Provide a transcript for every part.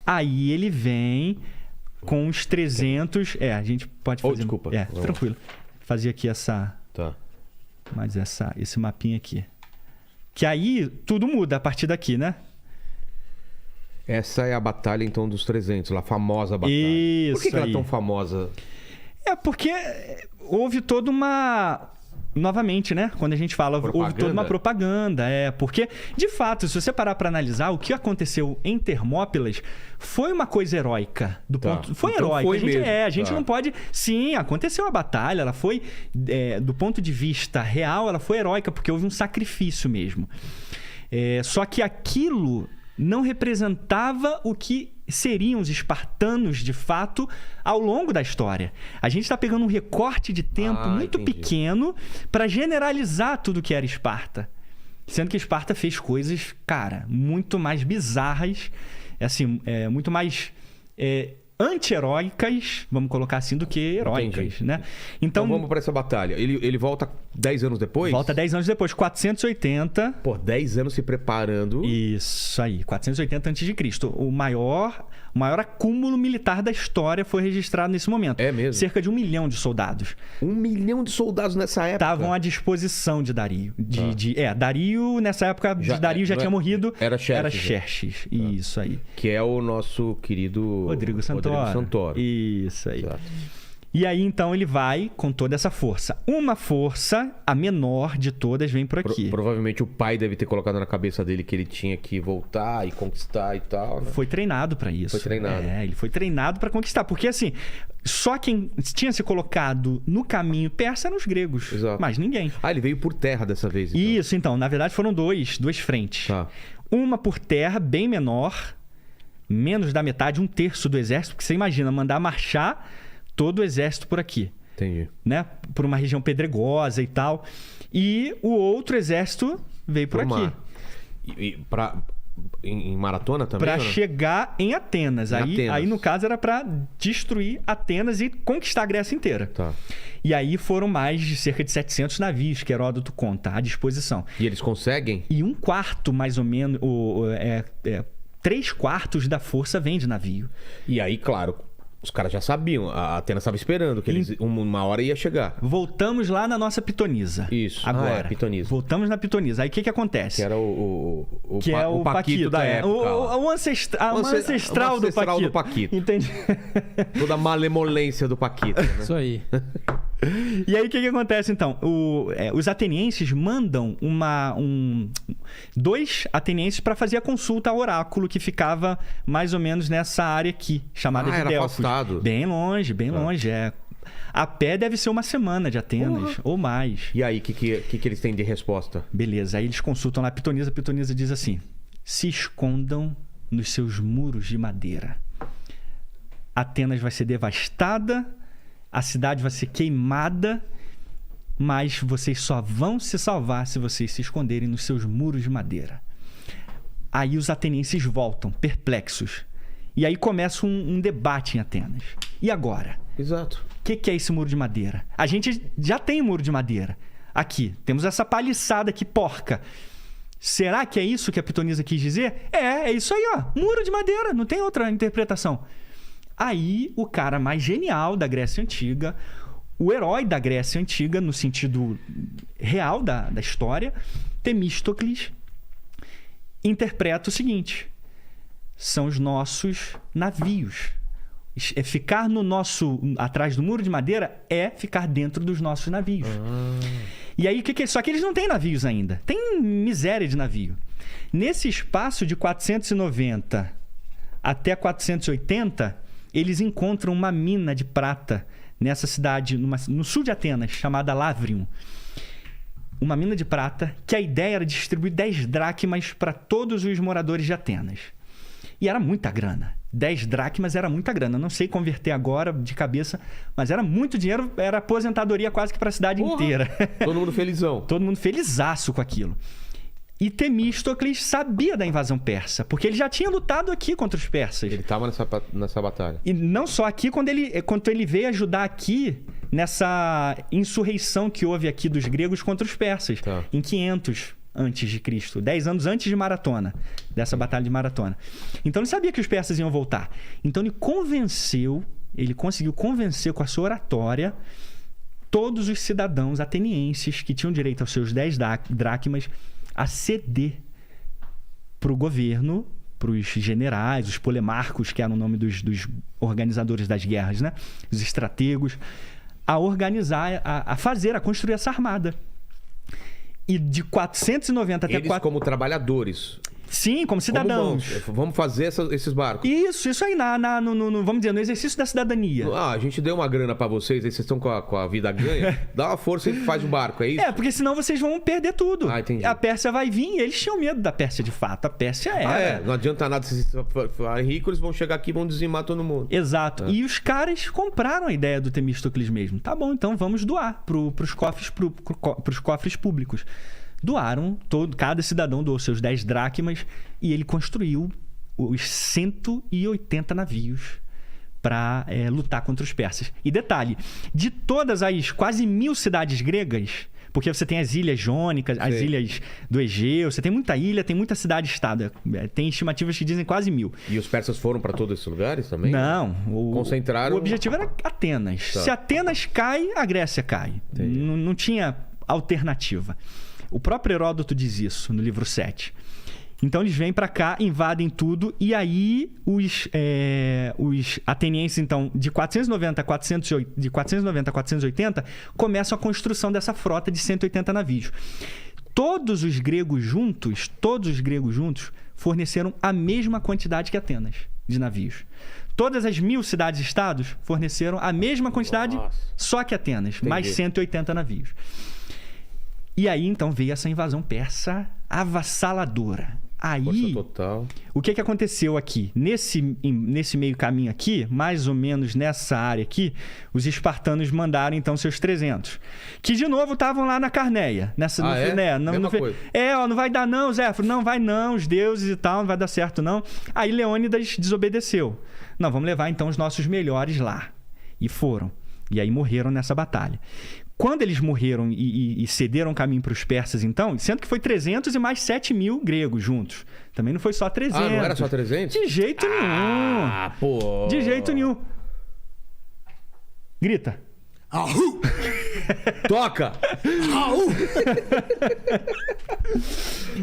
Aí ele vem com os 300... a gente pode fazer... desculpa. Tranquilo. Fazia aqui essa... Tá. Mas esse mapinha aqui. Que aí tudo muda a partir daqui, né? Essa é a batalha, então, dos 300, a famosa batalha. Isso. Por que ela é tão famosa? Porque houve toda uma... Novamente, né? Quando a gente fala, houve toda uma propaganda. Porque, de fato, se você parar para analisar, o que aconteceu em Termópilas foi uma coisa heróica. Foi então heróica. A gente não pode... Sim, aconteceu a batalha. Ela foi, do ponto de vista real, ela foi heróica, porque houve um sacrifício mesmo. Só que aquilo não representava o que seriam os espartanos, de fato, ao longo da história. A gente está pegando um recorte de tempo muito pequeno para generalizar tudo que era Esparta. Sendo que Esparta fez coisas, cara, muito mais bizarras, assim, muito mais anti-heróicas, vamos colocar assim, do que heróicas, né? Então vamos para essa batalha. Ele volta 10 anos depois? Volta 10 anos depois, 480. 10 anos se preparando. Isso aí, 480 a.C. O maior acúmulo militar da história foi registrado nesse momento. É mesmo? Cerca de 1 milhão de soldados. 1 milhão de soldados nessa época? Estavam à disposição de Dario. Dario, nessa época, Dario já tinha morrido. Era Xerxes. Isso aí. Que é o nosso querido... Rodrigo Santoro. Isso aí. Exato. E aí, então, ele vai com toda essa força. Uma força, a menor de todas, vem por aqui. Provavelmente o pai deve ter colocado na cabeça dele que ele tinha que voltar e conquistar e tal, né? Foi treinado para isso. Foi treinado. Ele foi treinado para conquistar. Porque, assim, só quem tinha se colocado no caminho persa eram os gregos. Exato. Mais ninguém. Ele veio por terra dessa vez, então. Isso, então. Na verdade, foram duas frentes. Tá. Uma por terra, bem menor, menos da metade, 1/3 do exército. Porque você imagina, mandar marchar todo o exército por aqui. Entendi. Né? Por uma região pedregosa e tal. E o outro exército veio por aqui. Em maratona também? Para chegar em Atenas. Aí, no caso, era para destruir Atenas e conquistar a Grécia inteira. Tá. E aí foram mais de cerca de 700 navios que Heródoto conta à disposição. E eles conseguem? E 1/4, mais ou menos, 3/4 da força vem de navio. E aí, claro, os caras já sabiam. A Atenas estava esperando que eles, uma hora ia chegar. Voltamos lá na nossa Pitonisa. Isso. Agora. Pitonisa. Voltamos na Pitonisa. Aí o que acontece? Que era o Paquito da época. O ancestral do Paquito. Entendi. Toda a malemolência do Paquito. Né? Isso aí. E aí o que acontece então? Os atenienses mandam 2 atenienses para fazer a consulta ao oráculo que ficava mais ou menos nessa área aqui, chamada de Delfos. Afastado. Bem longe. A pé deve ser 1 semana de Atenas, ou mais. E aí, o que eles têm de resposta? Beleza, aí eles consultam lá a Pitonisa. A Pitonisa diz assim: se escondam nos seus muros de madeira. Atenas vai ser devastada, a cidade vai ser queimada, mas vocês só vão se salvar se vocês se esconderem nos seus muros de madeira. Aí os atenienses voltam, perplexos. E aí começa um debate em Atenas. E agora? Exato. O que é esse muro de madeira? A gente já tem muro de madeira. Aqui, temos essa paliçada aqui, porca. Será que é isso que a Pitonisa quis dizer? É isso aí, ó. Muro de madeira, não tem outra interpretação. Aí, o cara mais genial da Grécia Antiga, o herói da Grécia Antiga, no sentido real da história, Temístocles, interpreta o seguinte: são os nossos navios. Ficar atrás do muro de madeira é ficar dentro dos nossos navios. E aí, só que eles não têm navios ainda. Tem miséria de navio. Nesse espaço de 490 até 480, eles encontram uma mina de prata nessa cidade, no sul de Atenas, chamada Lavrium. Uma mina de prata que a ideia era distribuir 10 dracmas para todos os moradores de Atenas. E era muita grana. 10 dracmas era muita grana. Não sei converter agora de cabeça, mas era muito dinheiro. Era aposentadoria quase que para a cidade inteira. Todo mundo felizão. Todo mundo felizaço com aquilo. E Temístocles sabia da invasão persa, porque ele já tinha lutado aqui contra os persas. Ele estava nessa batalha. E não só aqui, quando ele veio ajudar aqui nessa insurreição que houve aqui dos gregos contra os persas, em 500 antes de Cristo, 10 anos antes de Maratona, dessa batalha de Maratona. Então ele sabia que os persas iam voltar. Então ele conseguiu convencer com a sua oratória todos os cidadãos atenienses que tinham direito aos seus 10 dracmas a ceder para o governo, para os generais, os polemarcos, que eram o nome dos organizadores das guerras, né? Os estrategos, a organizar, a construir essa armada. E de 490 até... Eles como trabalhadores. Sim, como cidadãos. Vamos fazer esses barcos. Isso aí, vamos dizer, no exercício da cidadania. A gente deu uma grana pra vocês, aí vocês estão com a vida ganha. Dá uma força e faz o barco, é isso? Porque senão vocês vão perder tudo. Entendi. A Pérsia vai vir e eles tinham medo da Pérsia de fato. A Pérsia era... Não adianta nada se vocês forem ricos, eles vão chegar aqui e vão dizimar todo mundo. Exato. E os caras compraram a ideia do Temístocles mesmo. Tá bom, então vamos doar pros cofres públicos. Doaram, cada cidadão doou seus 10 dracmas e ele construiu os 180 navios para lutar contra os persas. E detalhe, de todas as quase 1000 cidades gregas, porque você tem as ilhas jônicas, as ilhas do Egeu, você tem muita ilha, tem muita cidade-estado. Tem estimativas que dizem quase 1000. E os persas foram para todos esses lugares também? Não. Concentraram... O objetivo era Atenas. Tá. Se Atenas cai, a Grécia cai. Não tinha alternativa. O próprio Heródoto diz isso no livro 7. Então eles vêm para cá, invadem tudo, e aí os atenienses, então, de 490 a 480, começam a construção dessa frota de 180 navios. Todos os gregos juntos, forneceram a mesma quantidade que Atenas de navios. Todas as 1000 cidades-estados forneceram a mesma quantidade, só que Atenas, mais 180 navios. E aí, então, veio essa invasão persa avassaladora. Aí, força total. O que aconteceu aqui? Nesse meio caminho aqui, mais ou menos nessa área aqui, os espartanos mandaram, então, seus 300. Que, de novo, estavam lá na Carneia. Mesma coisa. Não vai dar não, Zéfiro. Não vai não, os deuses e tal, não vai dar certo não. Aí, Leônidas desobedeceu. Não, vamos levar, então, os nossos melhores lá. E foram. E aí, morreram nessa batalha. Quando eles morreram e cederam caminho para os persas, então, sendo que foi 300 e mais 7.000 gregos juntos. Também não foi só 300. Não era só 300? De jeito nenhum. Pô. De jeito nenhum. Grita. Ahu! Toca! Ahu!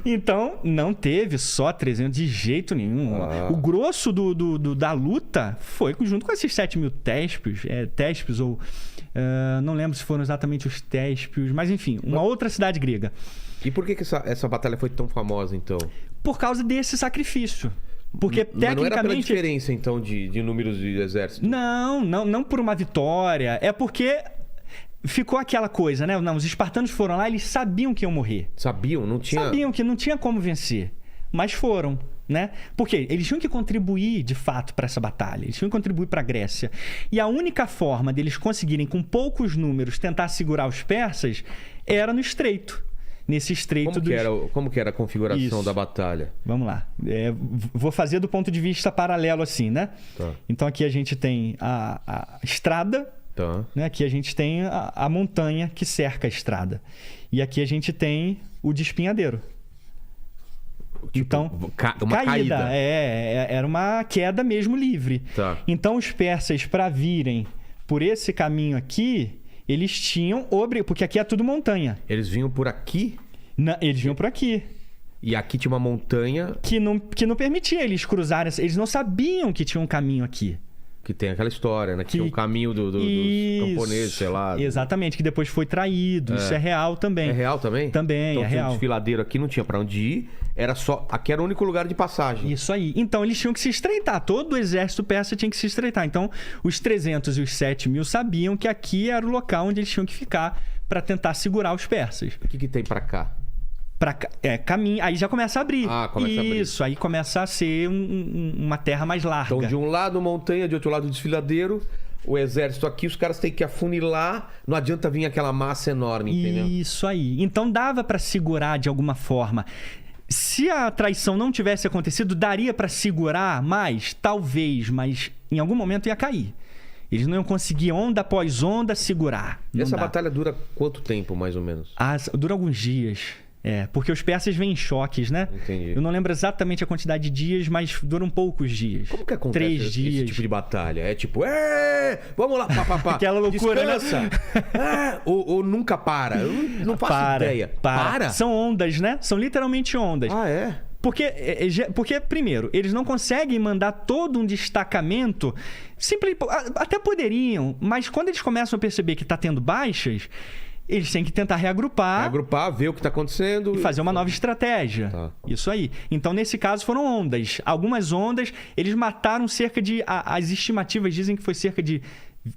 Então, não teve só 300 de jeito nenhum. O grosso da luta foi junto com esses 7.000 téspios ou... não lembro se foram exatamente os téspios, mas enfim, uma outra cidade grega. E por que essa batalha foi tão famosa, então? Por causa desse sacrifício. Porque tecnicamente... Não era pela diferença, então, de números de exército? Não por uma vitória. É porque ficou aquela coisa, né? Não, os espartanos foram lá, eles sabiam que iam morrer. Sabiam? Não tinha... Sabiam que não tinha como vencer. Mas foram, né? Porque eles tinham que contribuir, de fato, para essa batalha. Eles tinham que contribuir para a Grécia. E a única forma deles conseguirem, com poucos números, tentar segurar os persas era no estreito. Nesse estreito como que era a configuração da batalha? Vamos lá. Vou fazer do ponto de vista paralelo assim, né? Tá. Então aqui a gente tem a estrada, tá, né? Aqui a gente tem a montanha que cerca a estrada. E aqui a gente tem o despenhadeiro. Tipo, então, uma caída. Era uma queda mesmo livre. Tá. Então os persas, para virem por esse caminho aqui, eles tinham... Porque aqui é tudo montanha. Eles vinham por aqui? Não, eles vinham por aqui. E aqui tinha uma montanha... Que não permitia eles cruzarem. Eles não sabiam que tinha um caminho aqui. Que tem aquela história, né? Que tinha um caminho dos camponeses, sei lá. Exatamente, que depois foi traído. Isso é real também. É real também? Também, então, é real. Um desfiladeiro aqui, não tinha pra onde ir. Era só... Aqui era o único lugar de passagem. Isso aí. Então, eles tinham que se estreitar. Todo o exército persa tinha que se estreitar. Então, os 300 e os 7.000 sabiam que aqui era o local onde eles tinham que ficar para tentar segurar os persas. O que tem pra cá? Caminho. Aí já começa a abrir. Começa a abrir. Isso, aí começa a ser uma terra mais larga. Então, de um lado montanha, de outro lado desfiladeiro. O exército aqui, os caras têm que afunilar. Não adianta vir aquela massa enorme, entendeu? Isso aí. Então, dava para segurar de alguma forma. Se a traição não tivesse acontecido, daria para segurar mais? Talvez, mas em algum momento ia cair. Eles não iam conseguir, onda após onda, segurar. E essa batalha dura quanto tempo, mais ou menos? Dura alguns dias. Porque os persas vêm em choques, né? Entendi. Eu não lembro exatamente a quantidade de dias, mas duram poucos dias. Como que acontece 3 dias. esse tipo de batalha? É tipo, vamos lá, pá. Aquela loucura, descansa. Né? Ou nunca para? Eu não faço ideia. Para? São ondas, né? São literalmente ondas. Ah, é? Porque, primeiro, eles não conseguem mandar todo um destacamento. Até poderiam, mas quando eles começam a perceber que está tendo baixas, eles têm que tentar reagrupar, ver o que está acontecendo. E fazer uma nova estratégia. Tá. Isso aí. Então, nesse caso, foram ondas. Algumas ondas, eles mataram cerca de... As estimativas dizem que foi cerca de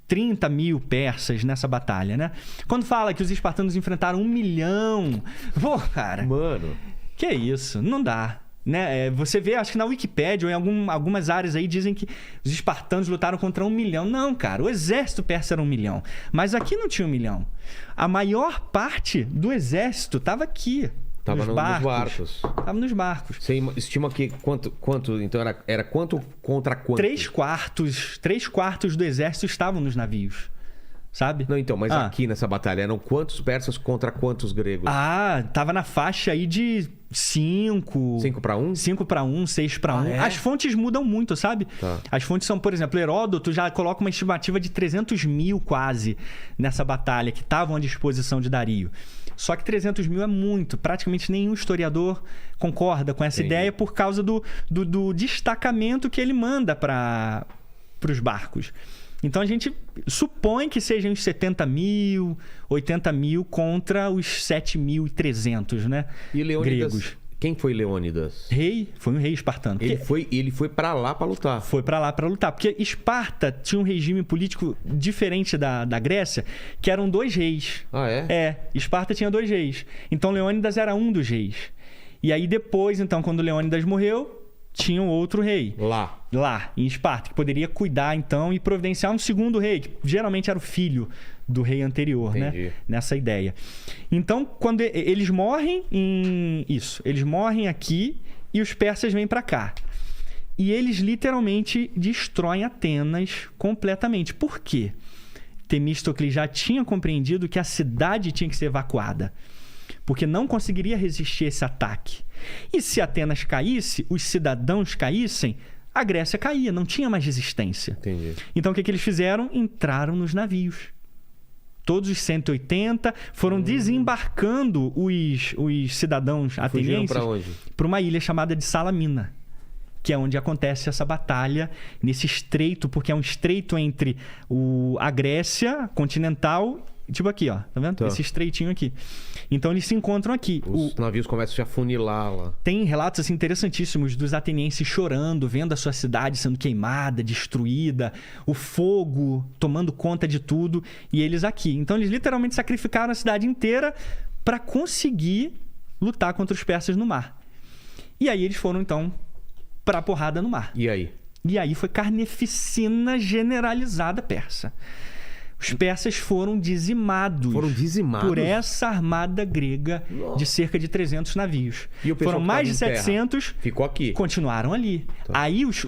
30 mil persas nessa batalha, né? Quando fala que os espartanos enfrentaram 1 milhão... Pô, cara... Mano... Que isso? Não dá. Né? Você vê, acho que na Wikipédia ou em algumas áreas aí dizem que os espartanos lutaram contra 1 milhão. Não, cara. O exército persa era 1 milhão. Mas aqui não tinha 1 milhão. A maior parte do exército estava aqui. Tava nos barcos. Tava nos barcos. Você estima que quanto então era quanto contra quanto? 3/4 do exército estavam nos navios. Sabe? Não, então, mas aqui nessa batalha eram quantos persas contra quantos gregos? Tava na faixa aí de 5... 5-1? 5-1, 6-1. É? As fontes mudam muito, sabe? Tá. As fontes são, por exemplo, Heródoto já coloca uma estimativa de 300 mil quase nessa batalha, que estavam à disposição de Dario. Só que 300 mil é muito. Praticamente nenhum historiador concorda com essa ideia por causa do destacamento que ele manda para os barcos. Então a gente supõe que sejam uns 70 mil, 80 mil contra os 7.300, né? E Leônidas, gregos. Quem foi Leônidas? Foi um rei espartano. Ele foi para lá para lutar. Foi para lá para lutar. Porque Esparta tinha um regime político diferente da Grécia, que eram 2 reis. Ah, é? Esparta tinha 2 reis. Então Leônidas era um dos reis. E aí depois, então, quando Leônidas morreu, tinha um outro rei. Lá, em Esparta, que poderia cuidar, então, e providenciar um segundo rei, que geralmente era o filho do rei anterior, Entendi. né? Nessa ideia. Então, quando eles morrem eles morrem aqui e os persas vêm para cá. E eles literalmente destroem Atenas completamente. Por quê? Temístocles já tinha compreendido que a cidade tinha que ser evacuada, porque não conseguiria resistir a esse ataque. E se Atenas caísse, os cidadãos caíssem, a Grécia caía, não tinha mais resistência. Entendi. Então o que eles fizeram? Entraram nos navios. Todos os 180 foram desembarcando os cidadãos atenienses para onde? Para uma ilha chamada de Salamina, que é onde acontece essa batalha, nesse estreito, porque é um estreito entre a Grécia continental, tipo aqui, ó, tá vendo? Tá. Esse estreitinho aqui. Então eles se encontram aqui. Os navios começam a se afunilar lá. Tem relatos assim, interessantíssimos dos atenienses chorando, vendo a sua cidade sendo queimada, destruída, o fogo tomando conta de tudo, e eles aqui. Então eles literalmente sacrificaram a cidade inteira para conseguir lutar contra os persas no mar. E aí eles foram então para a porrada no mar. E aí? E aí foi carneficina generalizada persa. Os persas foram dizimados. Por essa armada grega de cerca de 300 navios. E o pessoal foram mais de 700. Ficou aqui. Continuaram ali. Tá. Aí os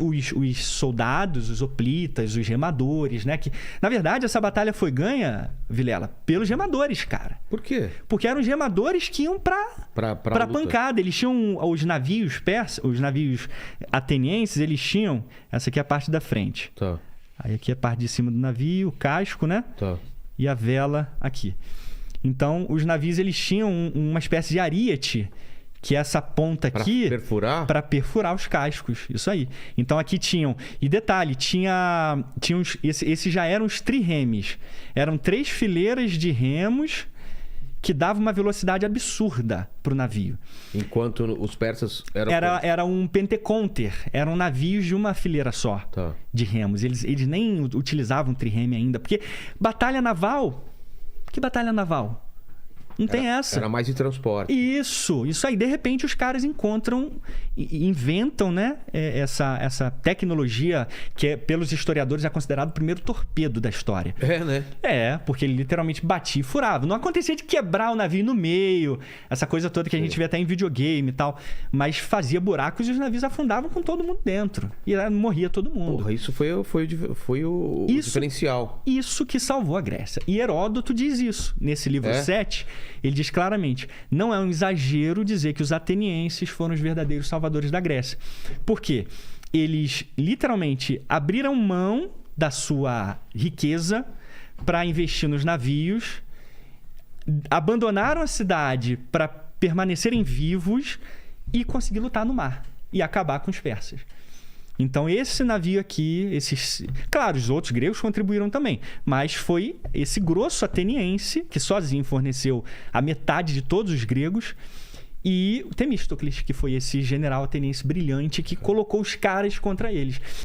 soldados, os hoplitas, os remadores, né? Que, na verdade, essa batalha foi ganha, Vilela, pelos remadores, cara. Por quê? Porque eram os remadores que iam pra pancada. Eles tinham os navios persas, os navios atenienses, eles tinham... Essa aqui é a parte da frente. Tá. Aí aqui é a parte de cima do navio, o casco, né? Tá. E a vela aqui. Então, os navios, eles tinham uma espécie de ariete, que é essa ponta aqui... Para perfurar? Para perfurar os cascos. Isso aí. Então, aqui tinham... E detalhe, tinha esses já eram os triremes. Eram 3 fileiras de remos que davam uma velocidade absurda para o navio. Enquanto os persas eram... Era um penteconter. Eram navios de uma fileira só, tá, de remos. Eles nem utilizavam trireme ainda. Porque batalha naval... Que batalha naval? Não tem essa. Era mais de transporte. Isso aí. De repente, os caras encontram e inventam, né, essa tecnologia que, pelos historiadores, é considerado o primeiro torpedo da história. É, né? Porque ele literalmente batia e furava. Não acontecia de quebrar o navio no meio, essa coisa toda que a gente vê até em videogame e tal. Mas fazia buracos e os navios afundavam com todo mundo dentro. E morria todo mundo. Porra, isso foi o diferencial. Isso que salvou a Grécia. E Heródoto diz isso nesse livro 7... ele diz claramente: não é um exagero dizer que os atenienses foram os verdadeiros salvadores da Grécia. Por quê? Eles literalmente abriram mão da sua riqueza para investir nos navios, abandonaram a cidade para permanecerem vivos e conseguir lutar no mar e acabar com os persas. Então, esse navio aqui, claro, os outros gregos contribuíram também, mas foi esse grosso ateniense que sozinho forneceu a metade de todos os gregos, e o Temístocles, que foi esse general ateniense brilhante que colocou os caras contra eles.